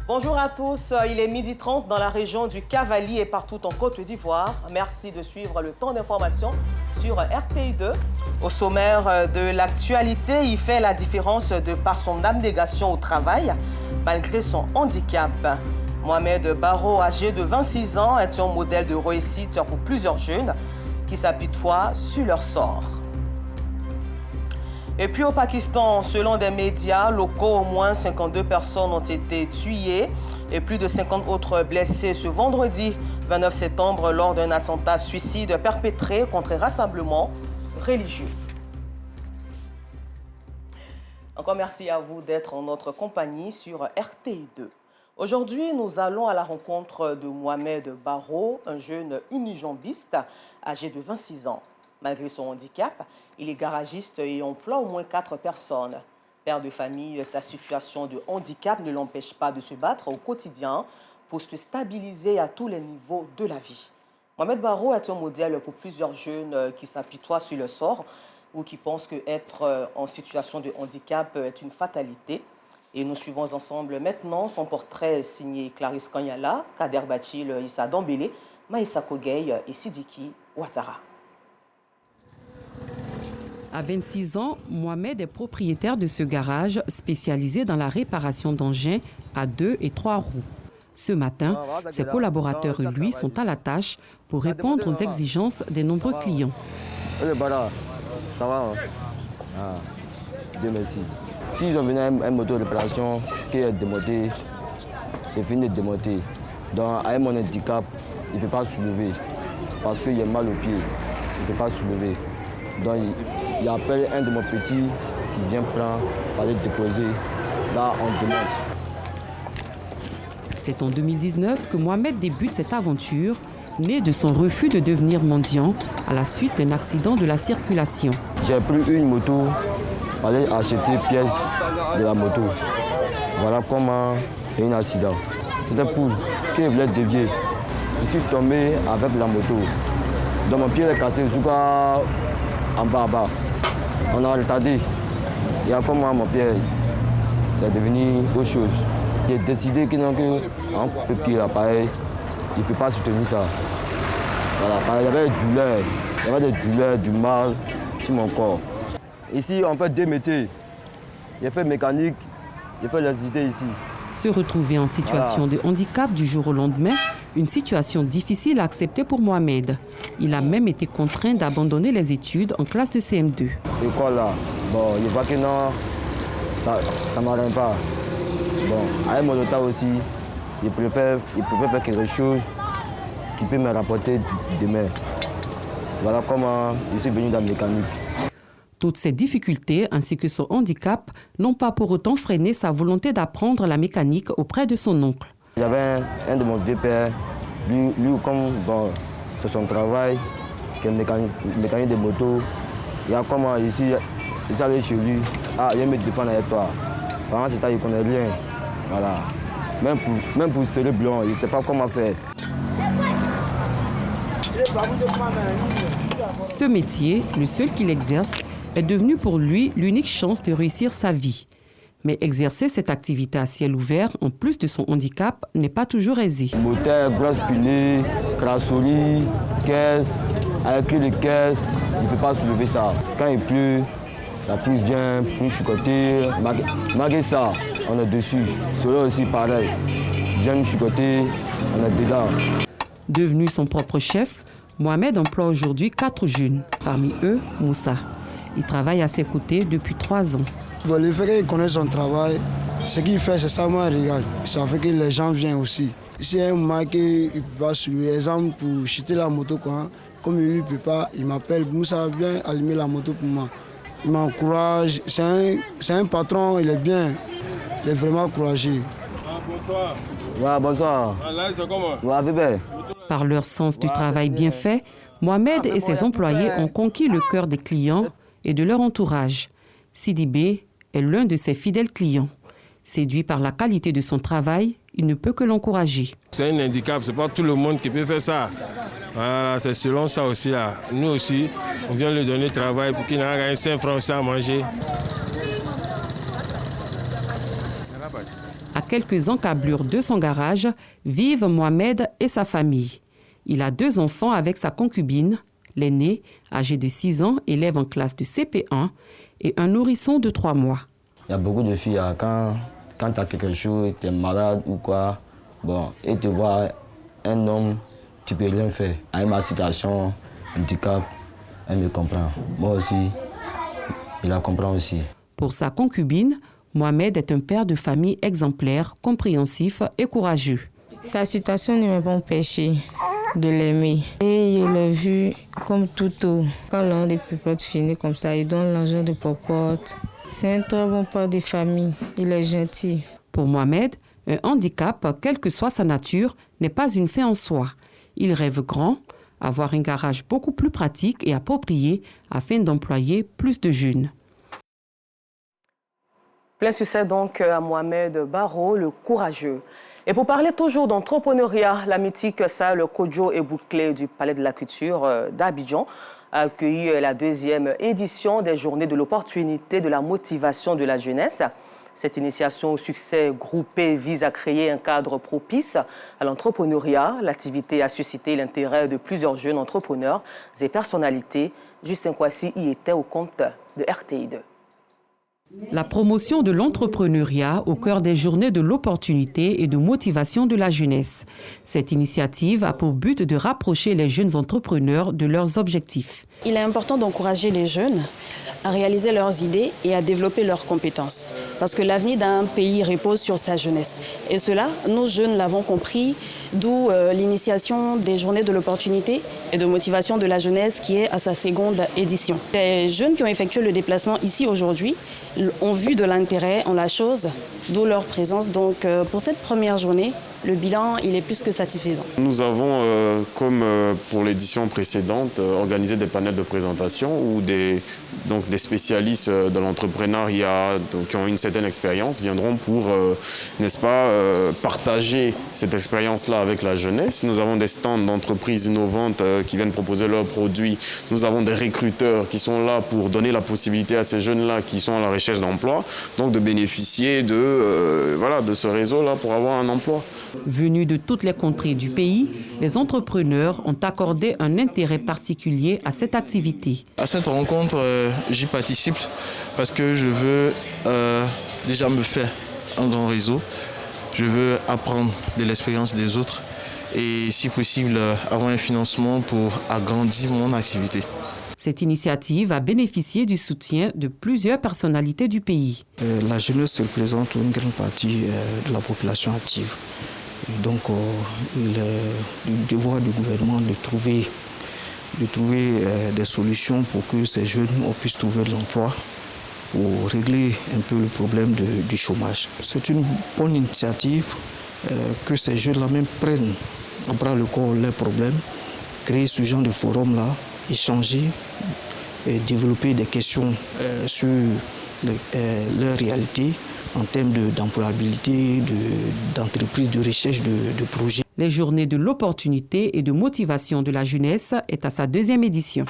Bonjour à tous, il est 12h30 dans la région du Cavalier et partout en Côte d'Ivoire. Merci de suivre le temps d'information sur RTI2. Au sommaire de l'actualité, il fait la différence de par son abnégation au travail, malgré son handicap. Mohamed Barro, âgé de 26 ans, est un modèle de réussite pour plusieurs jeunes qui s'apitoient sur leur sort. Et puis au Pakistan, selon des médias locaux, au moins 52 personnes ont été tuées et plus de 50 autres blessées ce vendredi 29 septembre lors d'un attentat suicide perpétré contre un rassemblement religieux. Encore merci à vous d'être en notre compagnie sur RTI2. Aujourd'hui, nous allons à la rencontre de Mohamed Barro, un jeune unijambiste âgé de 26 ans. Malgré son handicap, il est garagiste et emploie au moins 4 personnes. Père de famille, sa situation de handicap ne l'empêche pas de se battre au quotidien pour se stabiliser à tous les niveaux de la vie. Mohamed Barro est un modèle pour plusieurs jeunes qui s'apitoient sur le sort ou qui pensent qu'être en situation de handicap est une fatalité. Et nous suivons ensemble maintenant son portrait signé Clarisse Kanyala, Kader Bachil, Issa Dambélé, Maïssa Kogey et Sidiki Ouattara. À 26 ans, Mohamed est propriétaire de ce garage spécialisé dans la réparation d'engins à 2 et 3 roues. Ce matin, ses collaborateurs et lui sont à la tâche pour répondre aux exigences des nombreux clients. Ça va, Dieu merci. S'ils ont venu un moteur de réparation qui est démonté, il finit de démonter. Donc, avec mon handicap, il ne peut pas soulever parce qu'il a mal au pied. Il ne peut pas soulever. Donc, il appelle un de mes petits qui vient prendre, pour aller déposer. Là, on démonte. C'est en 2019 que Mohamed débute cette aventure, née de son refus de devenir mendiant à la suite d'un accident de la circulation. J'ai pris une moto, pour aller acheter pièces de la moto. Voilà comment il y a eu un accident. C'était pour qu'il voulait dévier. Je suis tombé avec la moto. Donc mon pied est cassé jusqu'à en bas. On a retardé. Et après moi, mon pied, c'est devenu autre chose. J'ai décidé que un peu pied l'appareil, il ne peut pas soutenir ça. Voilà, il y avait des douleurs, du mal sur mon corps. Ici, on fait deux métiers. J'ai fait mécanique, j'ai fait l'électricité ici. Se retrouver en situation de handicap du jour au lendemain, une situation difficile à accepter pour Mohamed. Il a même été contraint d'abandonner les études en classe de CM2. L'école là, bon, je vois que non, ça ne m'arrange pas. Bon, avec mon état aussi, il préfère faire quelque chose qui peut me rapporter demain. Voilà comment je suis venu dans la mécanique. Toutes ces difficultés ainsi que son handicap n'ont pas pour autant freiné sa volonté d'apprendre la mécanique auprès de son oncle. J'avais un de mon vieux père, lui comme bon, c'est son travail, qui est mécanique de moto. Il y a comment ici, j'allais chez lui, il vient me défendre avec toi. Pendant ce temps, il ne connaît rien. Voilà. Même pour serrer blanc, il ne sait pas comment faire. Ce métier, le seul qu'il exerce, est devenu pour lui l'unique chance de réussir sa vie. Mais exercer cette activité à ciel ouvert, en plus de son handicap, n'est pas toujours aisé. Moteur, grosse pneu, crasserie, caisse, avec les caisses, il ne peut pas soulever ça. Quand il pleut, la pluie vient, pluie chicoter, malgré ça, on est dessus. Cela aussi pareil, vient chicoter, on est dedans. Devenu son propre chef, Mohamed emploie aujourd'hui 4 jeunes, parmi eux Moussa. Il travaille à ses côtés depuis 3 ans. Bon, le fait qu'il connaisse son travail, ce qu'il fait, c'est ça, moi, regarde. Ça fait que les gens viennent aussi. Si un moment qu'il ne peut pas suivre, exemple, pour chuter la moto, comme il ne peut pas, il m'appelle, Moussa, viens allumer la moto pour moi. Il m'encourage. C'est un patron, il est bien. Il est vraiment courageux. Bonsoir. Ouais, bonsoir. Là, c'est comment? Ouais, bébé. Par leur sens du travail bien fait, Mohamed et ses employés ont conquis le cœur des clients et de leur entourage. Sidibé est l'un de ses fidèles clients. Séduit par la qualité de son travail, il ne peut que l'encourager. C'est un handicap, ce n'est pas tout le monde qui peut faire ça. Voilà, c'est selon ça aussi. Là. Nous aussi, on vient lui donner travail pour qu'il n'ait qu'un 5 francs à manger. À quelques encablures de son garage, vivent Mohamed et sa famille. Il a 2 enfants avec sa concubine, l'aîné, âgé de 6 ans, élève en classe de CP1, et un nourrisson de 3 mois. Il y a beaucoup de filles, quand tu as quelque chose, tu es malade ou quoi, bon, et te voir un homme, tu peux rien faire. Avec ma situation, handicap, elle me comprend. Moi aussi, il la comprend aussi. Pour sa concubine, Mohamed est un père de famille exemplaire, compréhensif et courageux. Sa situation ne m'a pas empêché de l'aimer. Et je l'ai vu comme tout. Quand l'un des popotes finit comme ça, il donne l'argent de popote. C'est un très bon père de famille. Il est gentil. Pour Mohamed, un handicap, quelle que soit sa nature, n'est pas une fin en soi. Il rêve grand, avoir un garage beaucoup plus pratique et approprié afin d'employer plus de jeunes. Plein succès donc à Mohamed Barro, le courageux. Et pour parler toujours d'entrepreneuriat, la mythique salle Kodjo et Bouclé du Palais de la Culture d'Abidjan a accueilli la 2e édition des Journées de l'opportunité de la motivation de la jeunesse. Cette initiation au succès groupé vise à créer un cadre propice à l'entrepreneuriat. L'activité a suscité l'intérêt de plusieurs jeunes entrepreneurs et personnalités. Justin Kwasi y était au compte de RTI2. La promotion de l'entrepreneuriat au cœur des journées de l'opportunité et de motivation de la jeunesse. Cette initiative a pour but de rapprocher les jeunes entrepreneurs de leurs objectifs. Il est important d'encourager les jeunes à réaliser leurs idées et à développer leurs compétences. Parce que l'avenir d'un pays repose sur sa jeunesse. Et cela, nous jeunes l'avons compris, d'où l'initiation des journées de l'opportunité et de motivation de la jeunesse qui est à sa 2e édition. Les jeunes qui ont effectué le déplacement ici aujourd'hui ont vu de l'intérêt en la chose, d'où leur présence. Donc pour cette première journée, le bilan il est plus que satisfaisant. Nous avons, comme pour l'édition précédente, organisé des panels de présentation où des spécialistes de l'entrepreneuriat qui ont une certaine expérience viendront pour, n'est-ce pas, partager cette expérience-là avec la jeunesse. Nous avons des stands d'entreprises innovantes qui viennent proposer leurs produits. Nous avons des recruteurs qui sont là pour donner la possibilité à ces jeunes-là qui sont à la recherche d'emploi, donc de bénéficier de ce réseau-là pour avoir un emploi. Venus de toutes les contrées du pays, les entrepreneurs ont accordé un intérêt particulier à cette activité. À cette rencontre, j'y participe parce que je veux déjà me faire un grand réseau. Je veux apprendre de l'expérience des autres et, si possible, avoir un financement pour agrandir mon activité. Cette initiative a bénéficié du soutien de plusieurs personnalités du pays. La jeunesse représente une grande partie de la population active. Et donc, il est du devoir du gouvernement de trouver des solutions pour que ces jeunes puissent trouver de l'emploi, pour régler un peu le problème du chômage. C'est une bonne initiative que ces jeunes-là même prennent à bras le corps leurs problèmes, créer ce genre de forum-là, échanger et développer des questions sur leur réalité en termes d'employabilité, d'entreprise, de recherche, de projets. Les journées de l'opportunité et de motivation de la jeunesse est à sa 2e édition.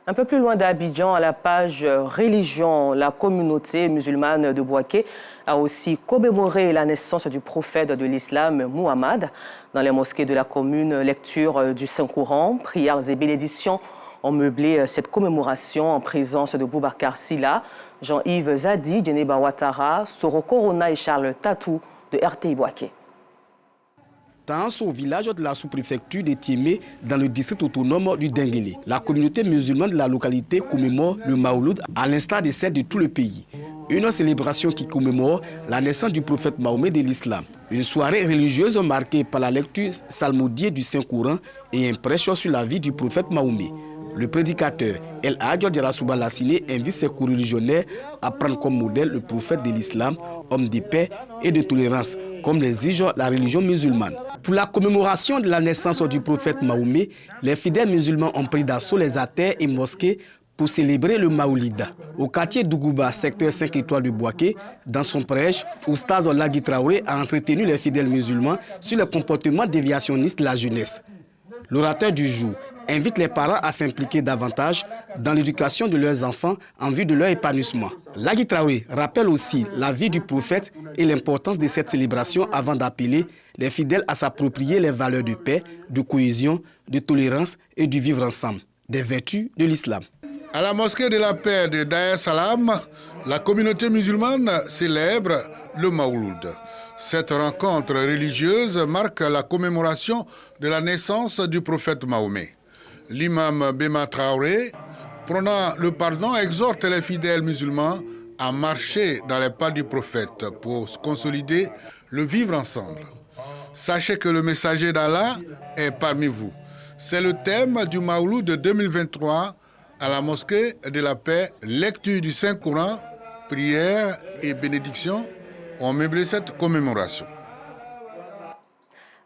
Un peu plus loin d'Abidjan, à la page religion, la communauté musulmane de Bouaké a aussi commémoré la naissance du prophète de l'islam, Muhammad. Dans les mosquées de la commune, lecture du Saint-Coran, prières et bénédictions ont meublé cette commémoration en présence de Boubacar Silla, Jean-Yves Zadi, Djeneba Ouattara, Soro Corona et Charles Tatou de RTI Bouaké. Au village de la sous-préfecture de Tiémé, dans le district autonome du Denguélé. La communauté musulmane de la localité commémore le Maouloud à l'instar de celle de tout le pays. Une célébration qui commémore la naissance du prophète Mahomet de l'islam. Une soirée religieuse marquée par la lecture psalmodiée du Saint-Coran et un prêche sur la vie du prophète Mahomet. Le prédicateur El Hadj Djarasouba Lassine invite ses co-religionnaires à prendre comme modèle le prophète de l'islam, homme de paix et de tolérance, comme l'exige la religion musulmane. Pour la commémoration de la naissance du prophète Mahomet, les fidèles musulmans ont pris d'assaut les artères et mosquées pour célébrer le Maoulida. Au quartier d'Ougouba, secteur 5 étoiles de Bouaké, dans son prêche, Oustaz Lagui Traoré a entretenu les fidèles musulmans sur le comportement déviationniste de la jeunesse. L'orateur du jour invite les parents à s'impliquer davantage dans l'éducation de leurs enfants en vue de leur épanouissement. Lagui Traoré rappelle aussi la vie du prophète et l'importance de cette célébration avant d'appeler les fidèles à s'approprier les valeurs de paix, de cohésion, de tolérance et du vivre ensemble, des vertus de l'islam. À la mosquée de la paix de Dar es Salaam, la communauté musulmane célèbre le Mawlud. Cette rencontre religieuse marque la commémoration de la naissance du prophète Mahomet. L'imam Bema Traoré, prônant le pardon, exhorte les fidèles musulmans à marcher dans les pas du prophète pour consolider le vivre ensemble. Sachez que le messager d'Allah est parmi vous. C'est le thème du Mawlud de 2023 à la mosquée de la paix. Lecture du Saint-Coran, prière et bénédiction ont meublé cette commémoration.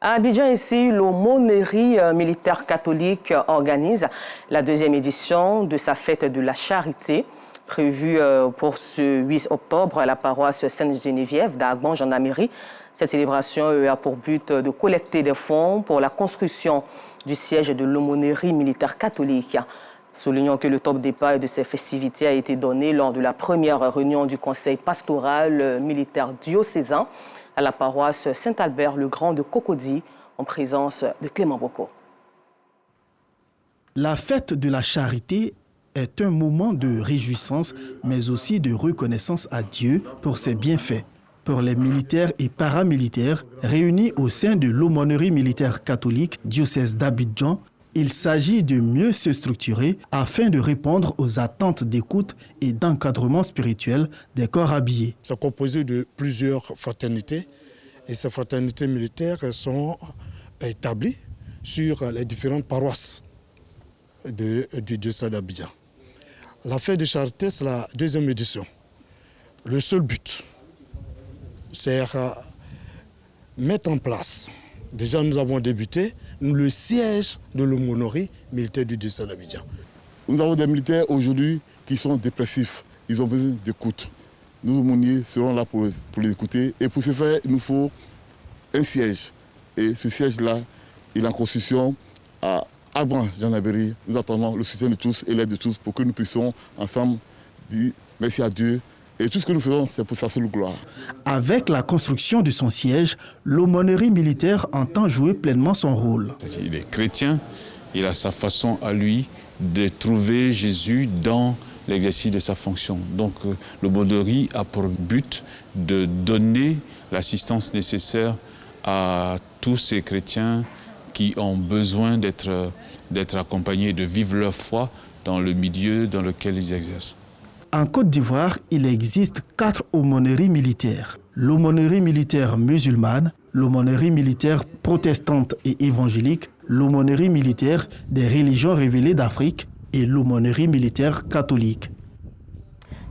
À Abidjan, ici, l'aumônerie militaire catholique organise la 2e édition de sa fête de la charité, prévue pour ce 8 octobre à la paroisse Sainte-Geneviève d'Agban-Gendarmerie. Cette célébration a pour but de collecter des fonds pour la construction du siège de l'aumônerie militaire catholique. Soulignons que le top départ de ces festivités a été donné lors de la première réunion du conseil pastoral militaire diocésain à la paroisse Saint-Albert-le-Grand de Cocody, en présence de Clément Boko. La fête de la charité est un moment de réjouissance, mais aussi de reconnaissance à Dieu pour ses bienfaits. Pour les militaires et paramilitaires réunis au sein de l'aumônerie militaire catholique diocèse d'Abidjan, il s'agit de mieux se structurer afin de répondre aux attentes d'écoute et d'encadrement spirituel des corps habillés. C'est composé de plusieurs fraternités et ces fraternités militaires sont établies sur les différentes paroisses du diocèse d'Abidjan. La fête de charité, c'est la 2e édition. Le seul but, c'est mettre en place, déjà nous avons débuté, le siège de l'aumônerie militaire du diocèse d'Abidjan. Nous avons des militaires aujourd'hui qui sont dépressifs, ils ont besoin d'écoute. Nous, aumôniers, serons là pour les écouter. Et pour ce faire, il nous faut un siège. Et ce siège-là, il est en construction à Agban-Gendarmerie. Nous attendons le soutien de tous et l'aide de tous pour que nous puissions ensemble dire merci à Dieu. Et tout ce que nous faisons, c'est pour sa seule gloire. Avec la construction de son siège, l'aumônerie militaire entend jouer pleinement son rôle. Il est chrétien, il a sa façon à lui de trouver Jésus dans l'exercice de sa fonction. Donc l'aumônerie a pour but de donner l'assistance nécessaire à tous ces chrétiens qui ont besoin d'être accompagnés, de vivre leur foi dans le milieu dans lequel ils exercent. En Côte d'Ivoire, il existe 4 aumôneries militaires. L'aumônerie militaire musulmane, l'aumônerie militaire protestante et évangélique, l'aumônerie militaire des religions révélées d'Afrique et l'aumônerie militaire catholique.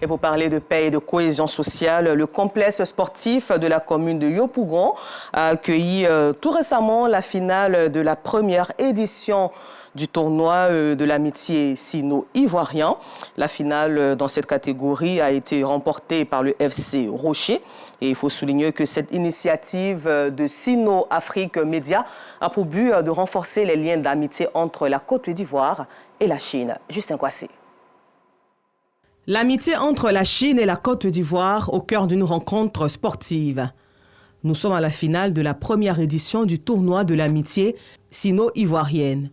Et pour parler de paix et de cohésion sociale, le complexe sportif de la commune de Yopougon a accueilli tout récemment la finale de la première édition du tournoi de l'amitié sino-ivoirien. La finale dans cette catégorie a été remportée par le FC Rocher. Et il faut souligner que cette initiative de Sino-Afrique Média a pour but de renforcer les liens d'amitié entre la Côte d'Ivoire et la Chine. Justin Kwasi. L'amitié entre la Chine et la Côte d'Ivoire au cœur d'une rencontre sportive. Nous sommes à la finale de la première édition du tournoi de l'amitié sino-ivoirienne.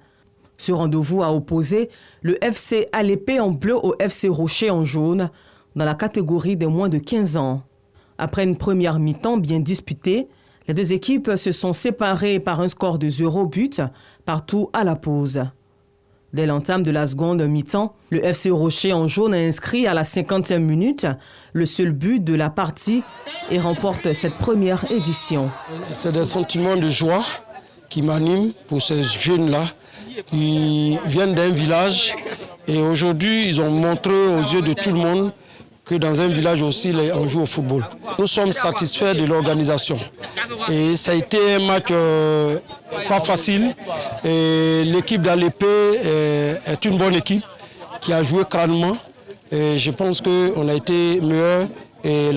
Ce rendez-vous a opposé le FC Alépé en bleu au FC Rocher en jaune dans la catégorie des moins de 15 ans. Après une première mi-temps bien disputée, les deux équipes se sont séparées par un score de 0 but partout à la pause. Dès l'entame de la seconde mi-temps, le FC Rocher en jaune a inscrit à la 50e minute le seul but de la partie et remporte cette première édition. C'est des sentiments de joie qui m'animent pour ces jeunes-là qui viennent d'un village et aujourd'hui ils ont montré aux yeux de tout le monde que dans un village aussi on joue au football. Nous sommes satisfaits de l'organisation et ça a été un match pas facile. L'équipe d'Alépé est une bonne équipe qui a joué crânement et je pense qu'on a été meilleur Et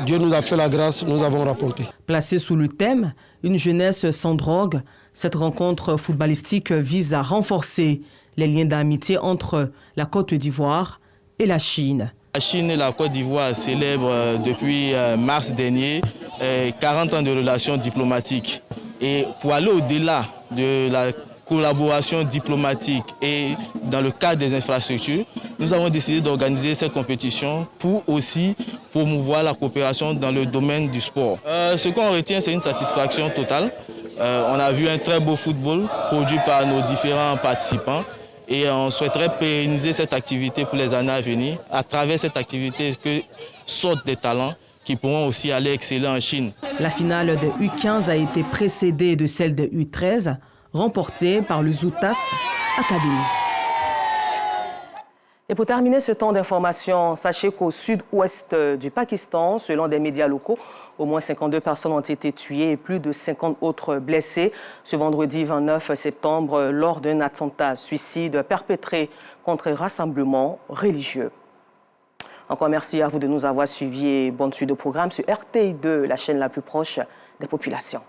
Dieu nous a fait la grâce, nous avons rapporté. Placée sous le thème « Une jeunesse sans drogue », cette rencontre footballistique vise à renforcer les liens d'amitié entre la Côte d'Ivoire et la Chine. La Chine et la Côte d'Ivoire célèbrent depuis mars dernier 40 ans de relations diplomatiques. Et pour aller au-delà de la collaboration diplomatique et dans le cadre des infrastructures, nous avons décidé d'organiser cette compétition pour aussi promouvoir la coopération dans le domaine du sport. Ce qu'on retient, c'est une satisfaction totale. On a vu un très beau football produit par nos différents participants et on souhaiterait pérenniser cette activité pour les années à venir. À travers cette activité, que sortent des talents qui pourront aussi aller exceller en Chine. La finale de U15 a été précédée de celle de U13, remportée par le Zoutas Academy. Et pour terminer ce temps d'information, sachez qu'au sud-ouest du Pakistan, selon des médias locaux, au moins 52 personnes ont été tuées et plus de 50 autres blessées ce vendredi 29 septembre lors d'un attentat suicide perpétré contre un rassemblement religieux. Encore merci à vous de nous avoir suivis et bonne suite de programme sur RTI2, la chaîne la plus proche des populations.